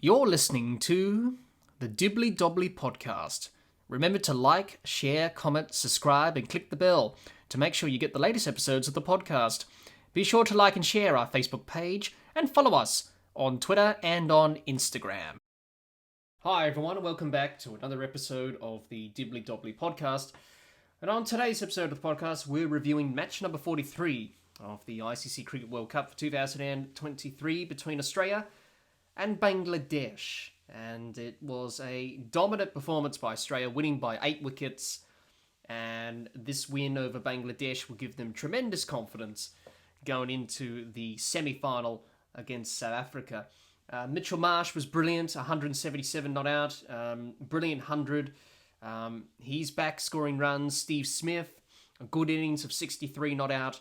You're listening to the Dibbly Dobbly Podcast. Remember to like, share, comment, subscribe, and click the bell to make sure you get the latest episodes of the podcast. Be sure to like and share our Facebook page and follow us on Twitter and on Instagram. Hi everyone, and welcome back to another episode of the Dibbly Dobbly Podcast. And on today's episode of the podcast, we're reviewing match number 43 of the ICC Cricket World Cup for 2023 between Australia and Bangladesh. And it was a dominant performance by Australia, winning by 8 wickets. And this win over Bangladesh will give them tremendous confidence going into the semi-final against South Africa. Mitchell Marsh was brilliant, 177 not out, brilliant 100. He's back scoring runs. Steve Smith, a good innings of 63 not out.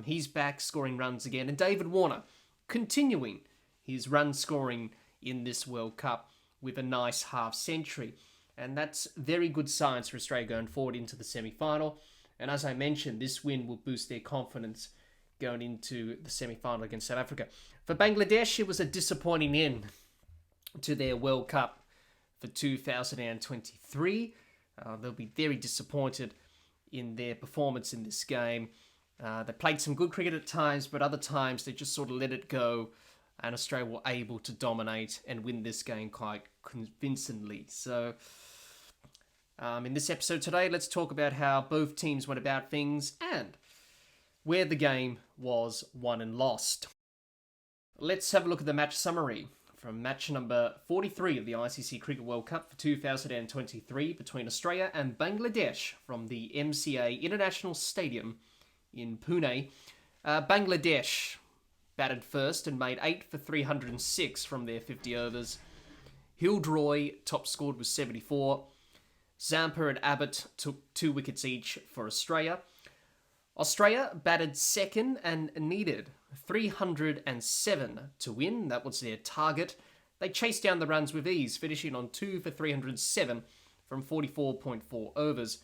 He's back scoring runs again. And David Warner, continuing his run scoring in this World Cup with a nice half century. And that's very good signs for Australia going forward into the semi-final. And as I mentioned, this win will boost their confidence going into the semi-final against South Africa. For Bangladesh, it was a disappointing end to their World Cup for 2023. They'll be very disappointed in their performance in this game. They played some good cricket at times, but other times they just sort of let it go, and Australia were able to dominate and win this game quite convincingly. So, in this episode today, let's talk about how both teams went about things and where the game was won and lost. Let's have a look at the match summary from match number 43 of the ICC Cricket World Cup for 2023 between Australia and Bangladesh from the MCA International Stadium in Pune. Bangladesh batted first and made 8 for 306 from their 50 overs. Hildroy top scored with 74. Zampa and Abbott took 2 wickets each for Australia. Australia batted second and needed 307 to win. That was their target. They chased down the runs with ease, finishing on 2 for 307 from 44.4 overs.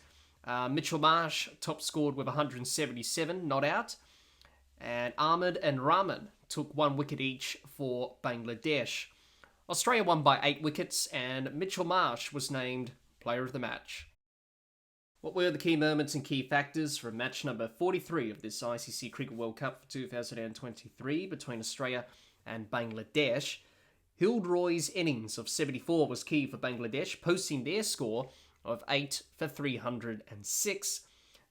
Mitchell Marsh top scored with 177, not out. And Ahmed and Rahman took 1 wicket each for Bangladesh. Australia won by 8 wickets, and Mitchell Marsh was named Player of the Match. What were the key moments and key factors from match number 43 of this ICC Cricket World Cup for 2023 between Australia and Bangladesh? Hildroy's innings of 74 was key for Bangladesh, posting their score of 8 for 306.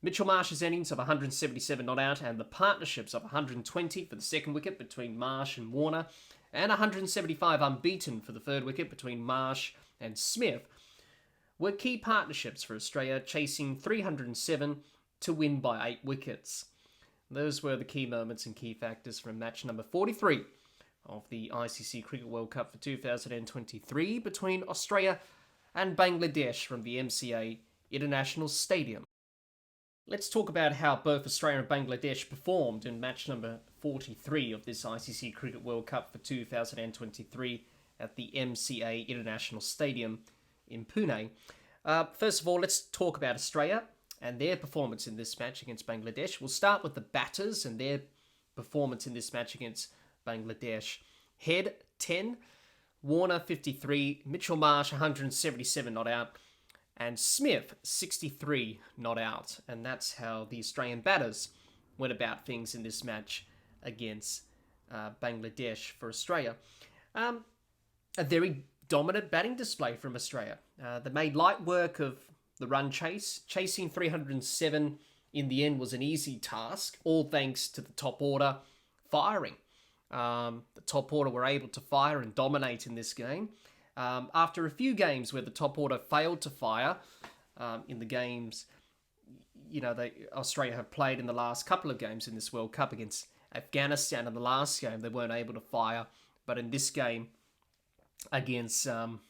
Mitchell Marsh's innings of 177 not out and the partnerships of 120 for the second wicket between Marsh and Warner and 175 unbeaten for the third wicket between Marsh and Smith were key partnerships for Australia, chasing 307 to win by 8 wickets. Those were the key moments and key factors from match number 43 of the ICC Cricket World Cup for 2023 between Australia and Bangladesh from the MCA International Stadium. Let's talk about how both Australia and Bangladesh performed in match number 43 of this ICC Cricket World Cup for 2023 at the MCA International Stadium in Pune. First of all, let's talk about Australia and their performance in this match against Bangladesh. We'll start with the batters and their performance in this match against Bangladesh. Head 10, Warner 53, Mitchell Marsh 177 not out, and Smith 63 not out. And that's how the Australian batters went about things in this match against Bangladesh for Australia. A very dominant batting display from Australia. They made light work of the run chase. Chasing 307 in the end was an easy task, all thanks to the top order firing. The top order were able to fire and dominate in this game. After a few games where the top order failed to fire in the games, Australia have played in the last couple of games in this World Cup against Afghanistan. In the last game, they weren't able to fire, but in this game against Bangladesh,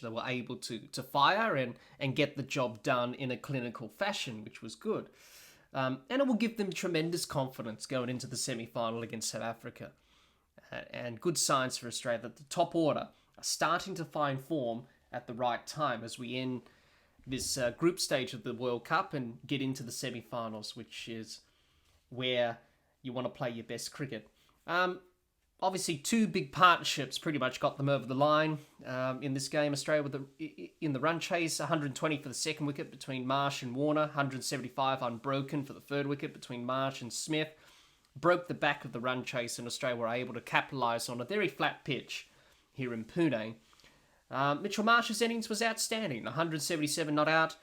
they were able to fire and get the job done in a clinical fashion, which was good. And it will give them tremendous confidence going into the semi-final against South Africa. And good signs for Australia that the top order are starting to find form at the right time as we end this group stage of the World Cup and get into the semi-finals, which is where you want to play your best cricket. obviously, two big partnerships pretty much got them over the line in this game. Australia in the run chase, 120 for the second wicket between Marsh and Warner, 175 unbroken for the third wicket between Marsh and Smith. Broke the back of the run chase, and Australia were able to capitalise on a very flat pitch here in Pune. Mitchell Marsh's innings was outstanding, 177 not out,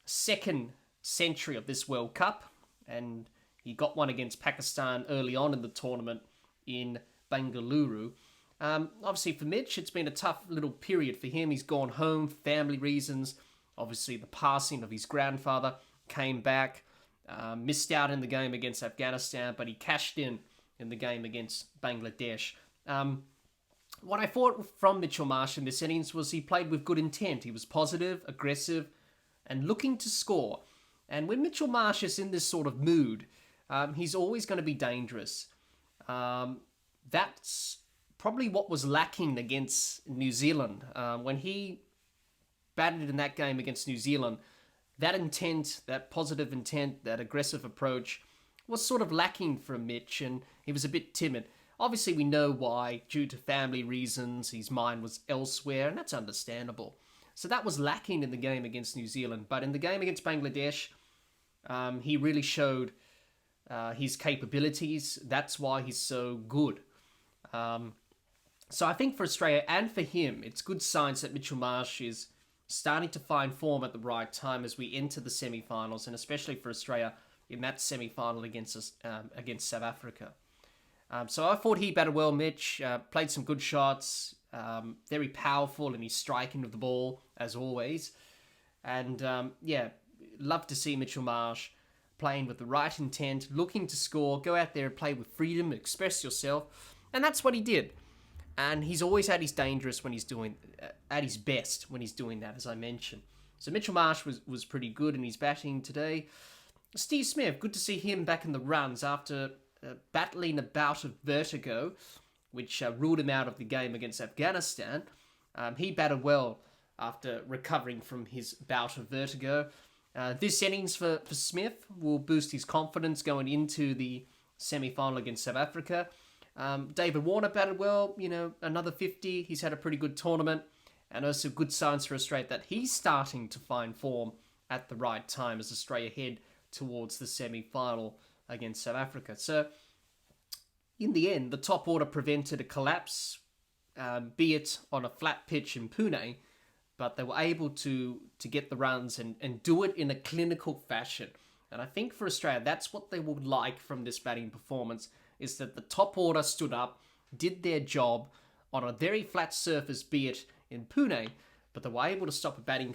second century of this World Cup, and he got one against Pakistan early on in the tournament in Bengaluru. Obviously for Mitch, it's been a tough little period for him. He's gone home for family reasons. Obviously the passing of his grandfather, came back, missed out in the game against Afghanistan, but he cashed in the game against Bangladesh. What I thought from Mitchell Marsh in this innings was he played with good intent. He was positive, aggressive, and looking to score. And when Mitchell Marsh is in this sort of mood, he's always going to be dangerous. That's probably what was lacking against New Zealand. When he batted in that game against New Zealand, that intent, that positive intent, that aggressive approach was sort of lacking from Mitch, and he was a bit timid. Obviously, we know why. Due to family reasons, his mind was elsewhere, and that's understandable. So that was lacking in the game against New Zealand. But in the game against Bangladesh, he really showed his capabilities. That's why he's so good. So I think for Australia and for him, it's good signs that Mitchell Marsh is starting to find form at the right time as we enter the semi-finals, and especially for Australia in that semi-final against South Africa. So I thought he batted well, Mitch, played some good shots, very powerful in his striking of the ball, as always. And love to see Mitchell Marsh playing with the right intent, looking to score, go out there and play with freedom, express yourself. And that's what he did. And he's always at his dangerous when he's doing, at his best when he's doing that, as I mentioned. So Mitchell Marsh was pretty good in his batting today. Steve Smith, good to see him back in the runs after battling a bout of vertigo, which ruled him out of the game against Afghanistan. He batted well after recovering from his bout of vertigo. This innings for Smith will boost his confidence going into the semi-final against South Africa. David Warner batted well, another 50. He's had a pretty good tournament, and also good signs for Australia that he's starting to find form at the right time as Australia head towards the semi-final against South Africa. So, in the end, the top order prevented a collapse, be it on a flat pitch in Pune, but they were able to get the runs and do it in a clinical fashion. And I think for Australia, that's what they would like from this batting performance, is that the top order stood up, did their job on a very flat surface, be it in Pune, but they were able to stop a batting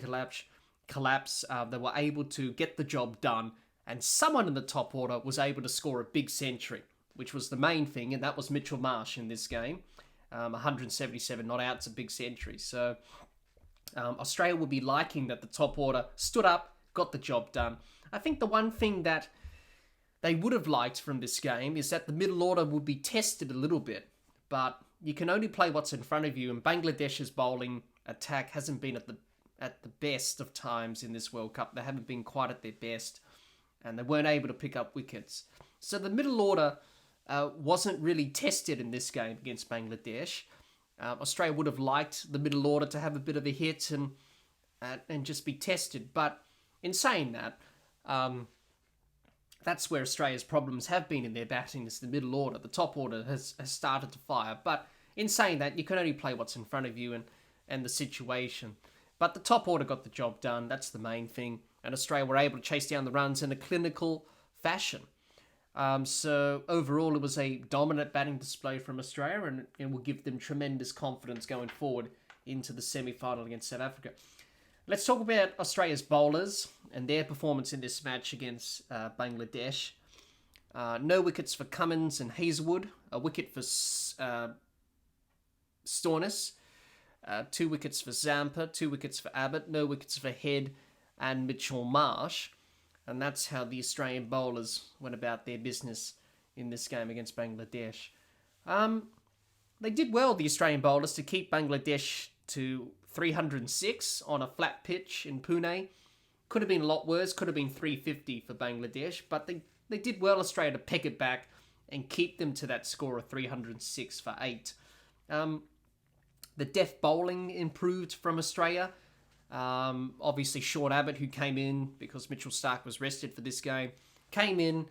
collapse. They were able to get the job done, and someone in the top order was able to score a big century, which was the main thing, and that was Mitchell Marsh in this game. 177 not out, it's a big century. So Australia will be liking that the top order stood up, got the job done. I think the one thing that they would have liked from this game is that the middle order would be tested a little bit, but you can only play what's in front of you, and Bangladesh's bowling attack hasn't been at the best of times in this World Cup. They haven't been quite at their best, and they weren't able to pick up wickets. So the middle order wasn't really tested in this game against Bangladesh. Australia would have liked the middle order to have a bit of a hit and just be tested. But in saying that, that's where Australia's problems have been in their batting, is the middle order. The top order has started to fire. But in saying that, you can only play what's in front of you and the situation. But the top order got the job done. That's the main thing. And Australia were able to chase down the runs in a clinical fashion. So overall, it was a dominant batting display from Australia, and it will give them tremendous confidence going forward into the semi-final against South Africa. Let's talk about Australia's bowlers and their performance in this match against Bangladesh. No wickets for Cummins and Hazelwood. A wicket for Stoinis. 2 wickets for Zampa. 2 wickets for Abbott. No wickets for Head and Mitchell Marsh. And that's how the Australian bowlers went about their business in this game against Bangladesh. They did well, the Australian bowlers, to keep Bangladesh to 306 on a flat pitch in Pune. Could have been a lot worse. Could have been 350 for Bangladesh. But they did well, Australia, to peg it back and keep them to that score of 306 for 8. The death bowling improved from Australia. Obviously, Sean Abbott, who came in because Mitchell Starc was rested for this game, came in,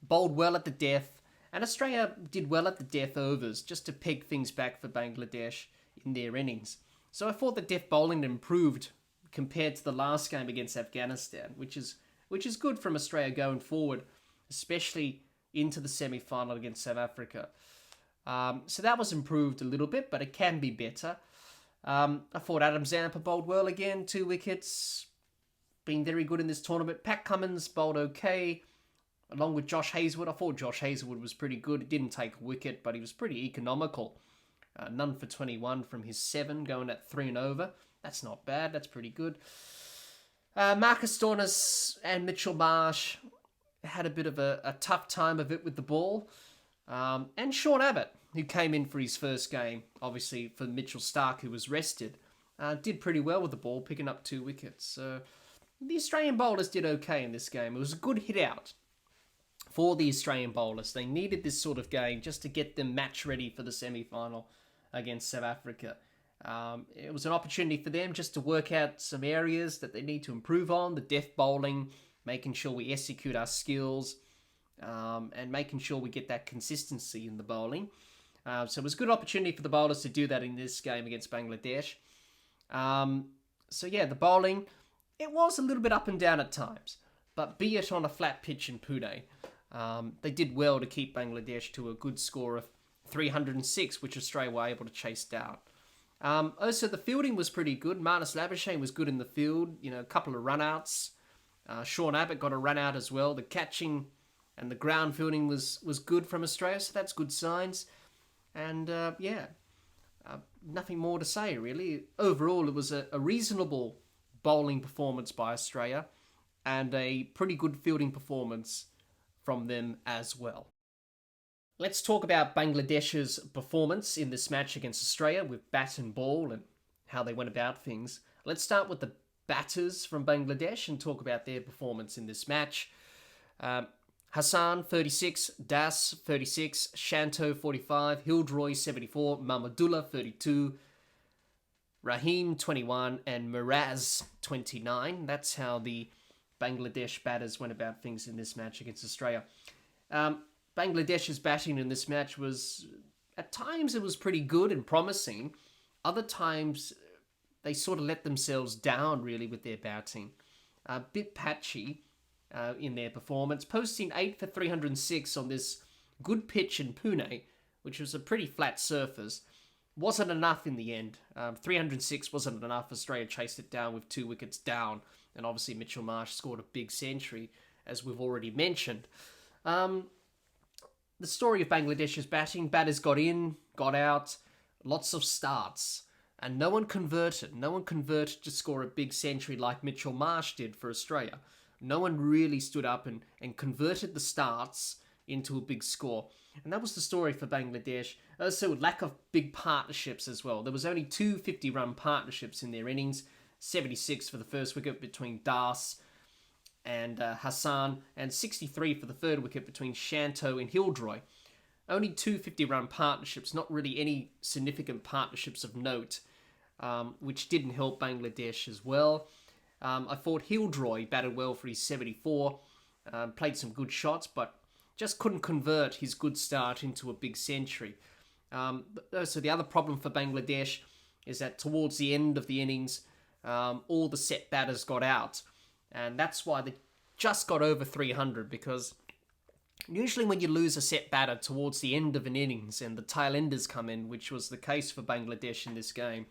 bowled well at the death, and Australia did well at the death overs just to peg things back for Bangladesh in their innings. So I thought the death bowling improved compared to the last game against Afghanistan, which is good from Australia going forward, especially into the semi-final against South Africa. So that was improved a little bit, but it can be better. I thought Adam Zampa bowled well again, 2 wickets, been very good in this tournament. Pat Cummins bowled okay, along with Josh Hazlewood. I thought Josh Hazlewood was pretty good. He didn't take a wicket, but he was pretty economical. None for 21 from his 7, going at 3 and over. That's not bad. That's pretty good. Marcus Stoinis and Mitchell Marsh had a bit of a tough time of it with the ball. And Sean Abbott, who came in for his first game, obviously for Mitchell Starc, who was rested, did pretty well with the ball, picking up 2 wickets. So the Australian bowlers did okay in this game. It was a good hit out for the Australian bowlers. They needed this sort of game just to get them match ready for the semi-final against South Africa. It was an opportunity for them just to work out some areas that they need to improve on, the death bowling, making sure we execute our skills, and making sure we get that consistency in the bowling. So it was a good opportunity for the bowlers to do that in this game against Bangladesh. The bowling, it was a little bit up and down at times, but be it on a flat pitch in Pune, they did well to keep Bangladesh to a good score of 306, which Australia were able to chase down. Also, the fielding was pretty good. Marnus Labuschagne was good in the field, a couple of run-outs. Sean Abbott got a run-out as well. The catching and the ground fielding was good from Australia, so that's good signs. And, nothing more to say, really. Overall, it was a reasonable bowling performance by Australia and a pretty good fielding performance from them as well. Let's talk about Bangladesh's performance in this match against Australia with bat and ball and how they went about things. Let's start with the batters from Bangladesh and talk about their performance in this match. Hassan, 36, Das, 36, Shanto, 45, Hildroy, 74, Mahmudullah, 32, Rahim, 21, and Miraz, 29. That's how the Bangladesh batters went about things in this match against Australia. Bangladesh's batting in this match was, at times it was pretty good and promising. Other times they sort of let themselves down really with their batting. A bit patchy in their performance, posting 8 for 306 on this good pitch in Pune, which was a pretty flat surface. Wasn't enough in the end. 306 wasn't enough. Australia chased it down with 2 wickets down, and obviously Mitchell Marsh scored a big century, as we've already mentioned. The story of Bangladesh's batting, batters got in, got out, lots of starts, and no one converted. No one converted to score a big century like Mitchell Marsh did for Australia. No one really stood up and converted the starts into a big score. And that was the story for Bangladesh. Also, lack of big partnerships as well. There was only 2 50-run partnerships in their innings, 76 for the first wicket between Das and Hassan, and 63 for the third wicket between Shanto and Hildroy. Only 2 50-run partnerships, not really any significant partnerships of note, which didn't help Bangladesh as well. I thought Hildroy batted well for his 74, played some good shots, but just couldn't convert his good start into a big century. So the other problem for Bangladesh is that towards the end of the innings, all the set batters got out. And that's why they just got over 300, because usually when you lose a set batter towards the end of an innings and the tail enders come in, which was the case for Bangladesh in this game,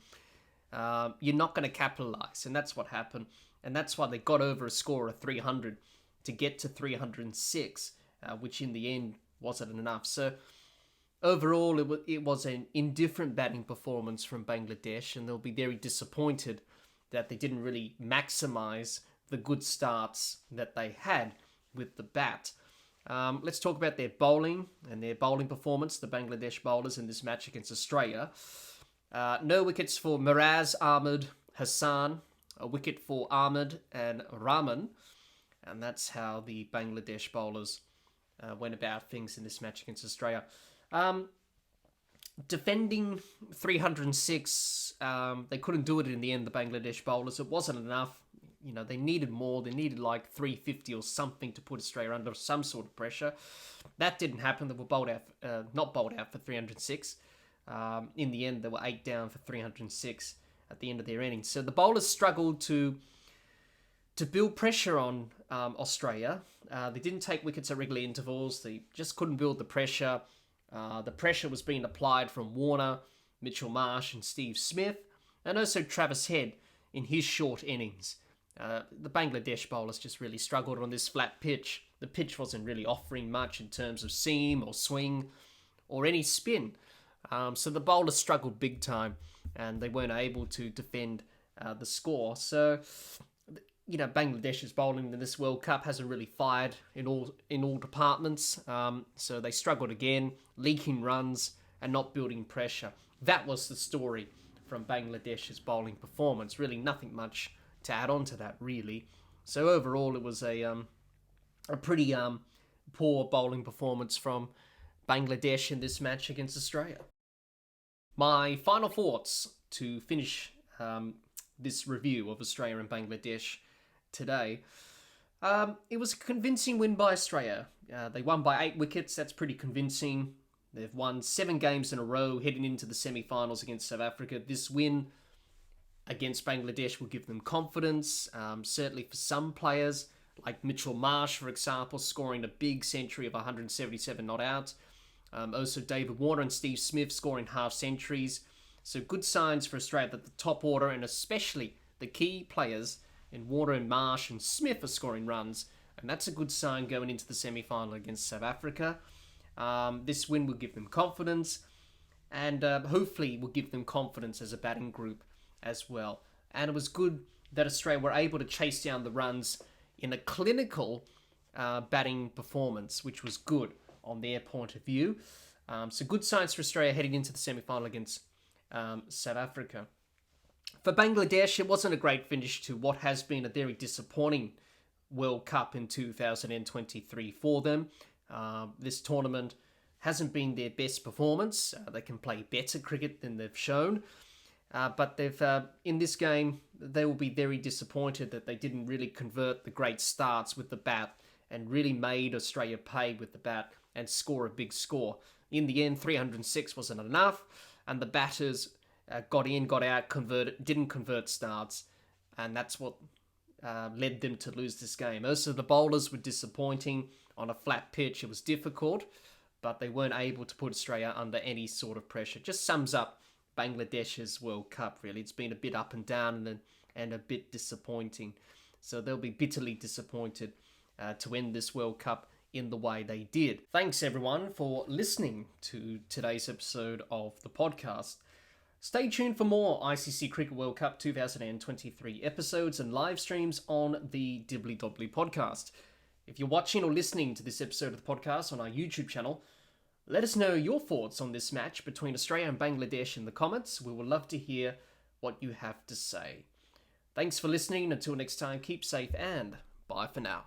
you're not going to capitalise. And that's what happened. And that's why they got over a score of 300 to get to 306, which in the end wasn't enough. So overall, it was an indifferent batting performance from Bangladesh, and they'll be very disappointed that they didn't really maximise the good starts that they had with the bat. Let's talk about their bowling and their bowling performance, the Bangladesh bowlers in this match against Australia. No wickets for Miraz, Ahmed, Hassan, a wicket for Ahmed and Rahman, and that's how the Bangladesh bowlers went about things in this match against Australia. Defending 306, they couldn't do it in the end, the Bangladesh bowlers. It wasn't enough. They needed more. They needed like 350 or something to put Australia under some sort of pressure. That didn't happen. They were not bowled out for 306. In the end, they were 8 down for 306 at the end of their innings. So the bowlers struggled to build pressure on Australia. They didn't take wickets at regular intervals. They just couldn't build the pressure. The pressure was being applied from Warner, Mitchell Marsh and Steve Smith, and also Travis Head in his short innings. The Bangladesh bowlers just really struggled on this flat pitch. The pitch wasn't really offering much in terms of seam or swing or any spin. So the bowlers struggled big time and they weren't able to defend the score. So, Bangladesh's bowling in this World Cup hasn't really fired in all departments. So they struggled again, leaking runs and not building pressure. That was the story from Bangladesh's bowling performance. Really nothing much to add on to that, really. So overall, it was a pretty poor bowling performance from Bangladesh in this match against Australia. My final thoughts to finish this review of Australia and Bangladesh today. It was a convincing win by Australia. They won by 8 wickets. That's pretty convincing. They've won 7 games in a row heading into the semi-finals against South Africa. This win against Bangladesh will give them confidence, certainly for some players, like Mitchell Marsh, for example, scoring a big century of 177 not out. Also David Warner and Steve Smith scoring half centuries. So good signs for Australia that the top order and especially the key players in Warner and Marsh and Smith are scoring runs. And that's a good sign going into the semi-final against South Africa. This win will give them confidence and hopefully will give them confidence as a batting group as well. And it was good that Australia were able to chase down the runs in a clinical batting performance, which was good on their point of view. So good signs for Australia heading into the semi-final against South Africa. For Bangladesh, it wasn't a great finish to what has been a very disappointing World Cup in 2023 for them. This tournament hasn't been their best performance. They can play better cricket than they've shown. But they've in this game, they will be very disappointed that they didn't really convert the great starts with the bat and really made Australia pay with the bat and score a big score. In the end, 306 wasn't enough, and the batters got in, got out, didn't convert starts, and that's what led them to lose this game. Also, the bowlers were disappointing on a flat pitch. It was difficult, but they weren't able to put Australia under any sort of pressure. Just sums up Bangladesh's World Cup, really. It's been a bit up and down and a bit disappointing. So they'll be bitterly disappointed to end this World Cup in the way they did. Thanks, everyone, for listening to today's episode of the podcast. Stay tuned for more ICC Cricket World Cup 2023 episodes and live streams on the Dibbly Dobbly Podcast. If you're watching or listening to this episode of the podcast on our YouTube channel, let us know your thoughts on this match between Australia and Bangladesh in the comments. We would love to hear what you have to say. Thanks for listening. Until next time, keep safe and bye for now.